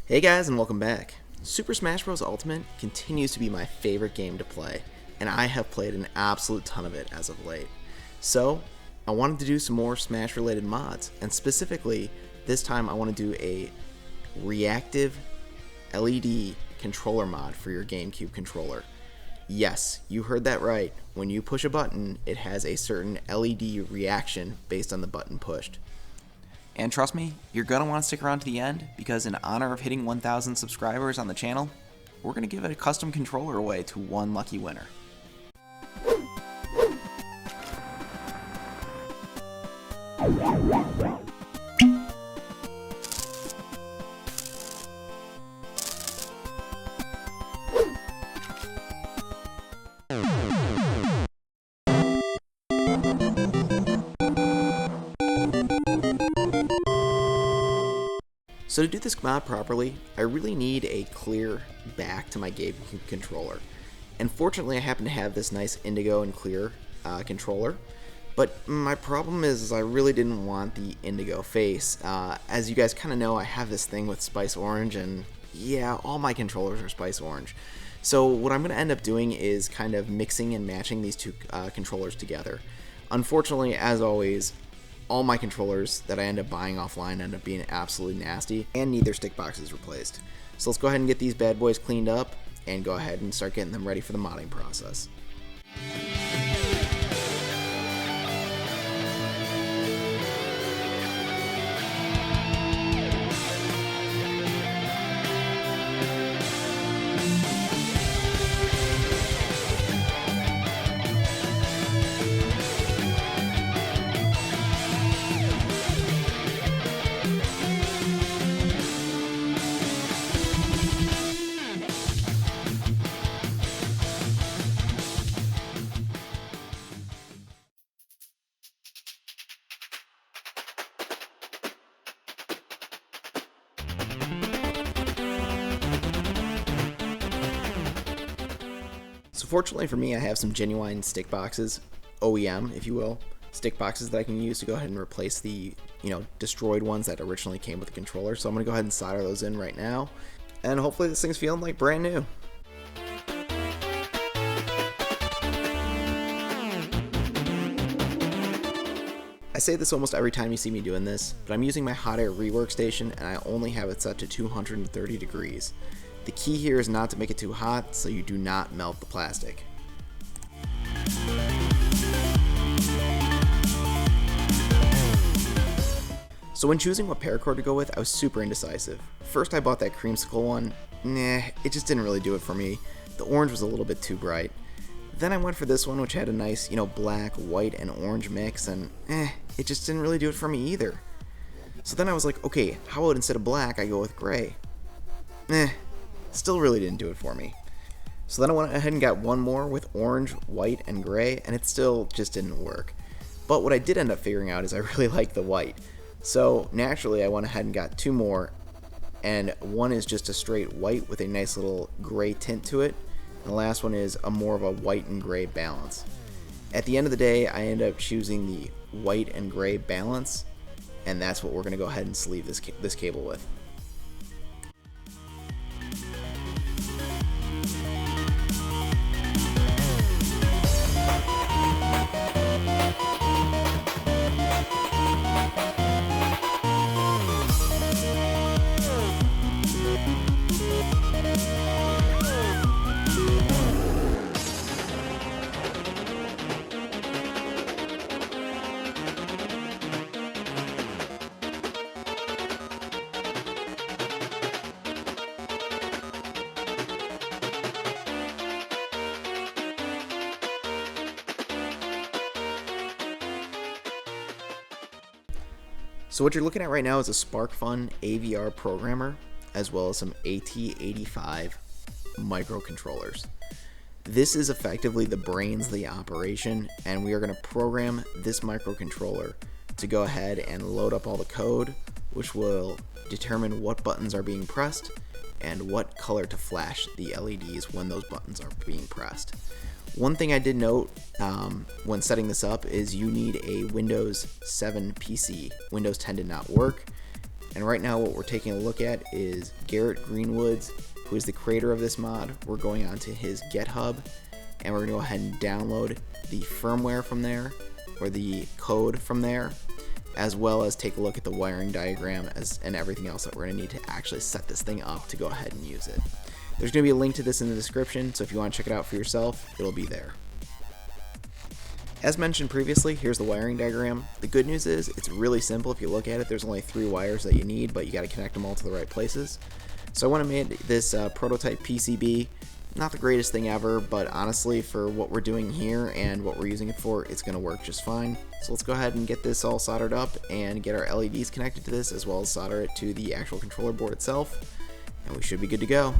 Hey guys, and welcome back. Super Smash Bros. Ultimate continues to be my favorite game to play, and I have played an absolute ton of it as of late. So, I wanted to do some more Smash related mods, and specifically, this time I want to do a reactive LED controller mod for your Gamecube controller. Yes, you heard that right. When you push a button, it has a certain LED reaction based on the button pushed. And trust me, you're going to want to stick around to the end, because in honor of hitting 1,000 subscribers on the channel, we're going to give a custom controller away to one lucky winner. So to do this mod properly, I really need a clear back to my Gamecube controller. And fortunately I happen to have this nice indigo and clear controller, but my problem is I really didn't want the indigo face. As you guys kind of know, I have this thing with Spice Orange, and yeah, all my controllers are Spice Orange. So what I'm going to end up doing is kind of mixing and matching these two controllers together. Unfortunately, as always, all my controllers that I end up buying offline end up being absolutely nasty and need their stick boxes replaced. So let's go ahead and get these bad boys cleaned up and go ahead and start getting them ready for the modding process. So fortunately for me, I have some genuine stick boxes, OEM if you will, stick boxes that I can use to go ahead and replace the, destroyed ones that originally came with the controller. So I'm going to go ahead and solder those in right now, and hopefully this thing's feeling like brand new. I say this almost every time you see me doing this, but I'm using my hot air rework station and I only have it set to 230 degrees. The key here is not to make it too hot so you do not melt the plastic. So when choosing what paracord to go with, I was super indecisive. First I bought that creamsicle one. Nah, it just didn't really do it for me. The orange was a little bit too bright. Then I went for this one, which had a nice, black, white, and orange mix, and it just didn't really do it for me either. So then I was like, okay, how about instead of black, I go with gray? Still really didn't do it for me. So then I went ahead and got one more with orange, white, and gray, and it still just didn't work. But what I did end up figuring out is I really like the white. So naturally I went ahead and got two more, and one is just a straight white with a nice little gray tint to it. And the last one is a more of a white and gray balance. At the end of the day, I ended up choosing the white and gray balance, and that's what we're going to go ahead and sleeve this cable with. So what you're looking at right now is a SparkFun AVR programmer, as well as some AT85 microcontrollers. This is effectively the brains of the operation, and we are going to program this microcontroller to go ahead and load up all the code, which will determine what buttons are being pressed and what color to flash the LEDs when those buttons are being pressed. One thing I did note when setting this up is you need a Windows 7 PC. Windows 10 did not work, And right now what we're taking a look at is Garrett Greenwood's, who is the creator of this mod. We're going onto his GitHub, and we're going to go ahead and download the firmware from there, or the code from there, as well as take a look at the wiring diagram and everything else that we're going to need to actually set this thing up to go ahead and use it. There's going to be a link to this in the description, so if you want to check it out for yourself, it'll be there. As mentioned previously, here's the wiring diagram. The good news is it's really simple. If you look at it, there's only 3 wires that you need, but you got to connect them all to the right places. So I want to make this prototype PCB. Not the greatest thing ever, but honestly, for what we're doing here and what we're using it for, it's going to work just fine. So let's go ahead and get this all soldered up and get our LEDs connected to this, as well as solder it to the actual controller board itself, and we should be good to go.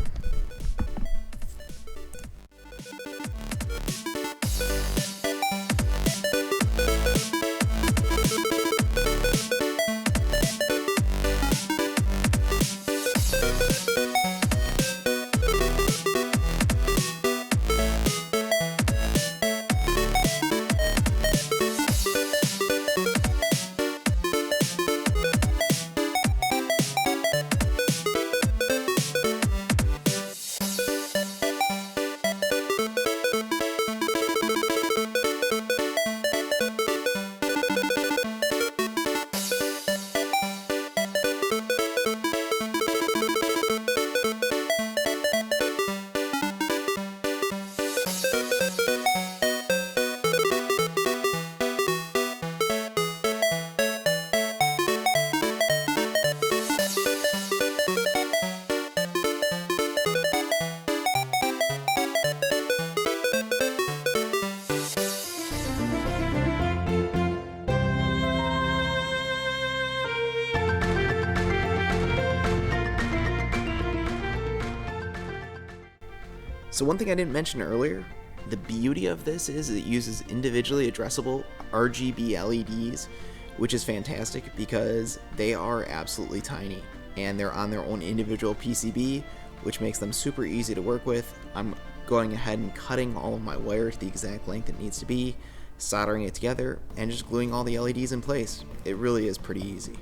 So one thing I didn't mention earlier, the beauty of this is it uses individually addressable RGB LEDs, which is fantastic because they are absolutely tiny and they're on their own individual PCB, which makes them super easy to work with. I'm going ahead and cutting all of my wire to the exact length it needs to be, soldering it together, and just gluing all the LEDs in place. It really is pretty easy.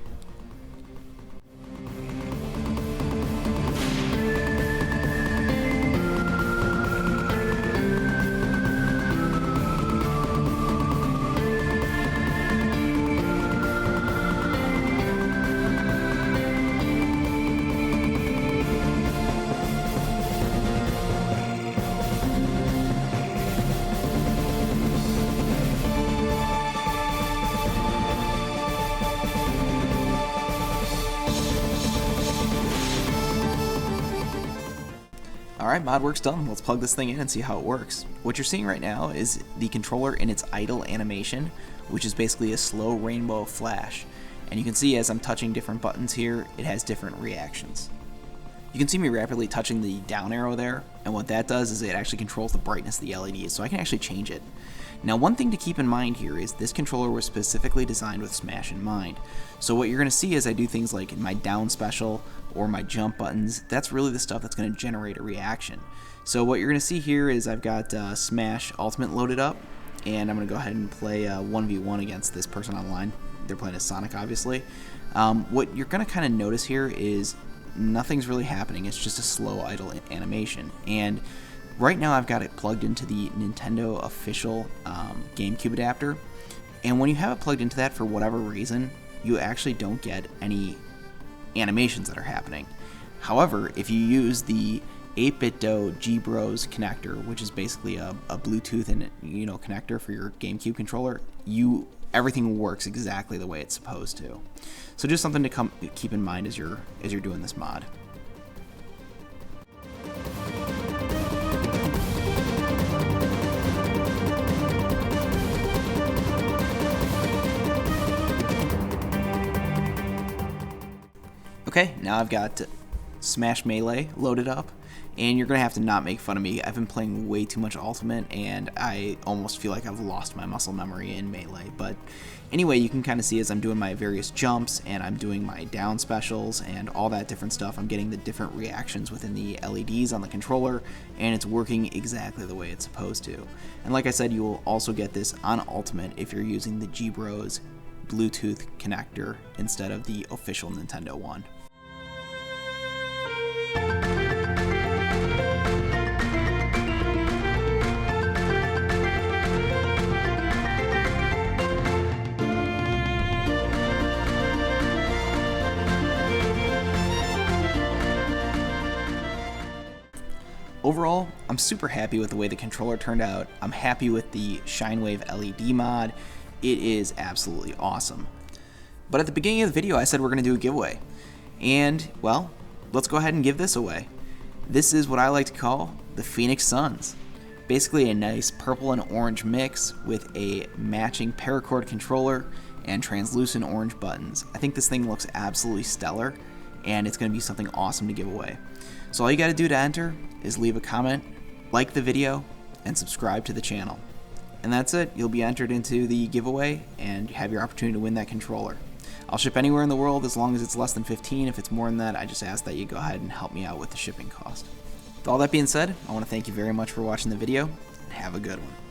Alright, mod work's done. Let's plug this thing in and see how it works. What you're seeing right now is the controller in its idle animation, which is basically a slow rainbow flash. And you can see as I'm touching different buttons here, it has different reactions. You can see me rapidly touching the down arrow there, and what that does is it actually controls the brightness of the LEDs, so I can actually change it. Now, one thing to keep in mind here is this controller was specifically designed with Smash in mind. So what you're going to see as I do things like my down special or my jump buttons, that's really the stuff that's going to generate a reaction. So what you're going to see here is I've got Smash Ultimate loaded up, and I'm going to go ahead and play 1v1 against this person online. They're playing as Sonic, obviously. What you're going to kind of notice here is nothing's really happening. It's just a slow idle animation. And right now I've got it plugged into the Nintendo official Gamecube adapter, and when you have it plugged into that for whatever reason, you actually don't get any animations that are happening. However, if you use the 8BitDo G-Bros connector, which is basically a Bluetooth and connector for your GameCube controller, everything works exactly the way it's supposed to. So just something to keep in mind as you're doing this mod. Okay, now I've got Smash Melee loaded up, and you're going to have to not make fun of me. I've been playing way too much Ultimate, and I almost feel like I've lost my muscle memory in Melee. But anyway, you can kind of see as I'm doing my various jumps, and I'm doing my down specials, and all that different stuff, I'm getting the different reactions within the LEDs on the controller, and it's working exactly the way it's supposed to. And like I said, you will also get this on Ultimate if you're using the G-Bros Bluetooth connector instead of the official Nintendo one. Overall, I'm super happy with the way the controller turned out. I'm happy with the Shinewave LED mod. It is absolutely awesome. But at the beginning of the video, I said we're going to do a giveaway. And, well, let's go ahead and give this away. This is what I like to call the Phoenix Suns. Basically a nice purple and orange mix with a matching Paracord controller and translucent orange buttons. I think this thing looks absolutely stellar, and it's going to be something awesome to give away. So all you got to do to enter is leave a comment, like the video, and subscribe to the channel. And that's it. You'll be entered into the giveaway and have your opportunity to win that controller. I'll ship anywhere in the world as long as it's less than 15. If it's more than that, I just ask that you go ahead and help me out with the shipping cost. With all that being said, I want to thank you very much for watching the video, and have a good one.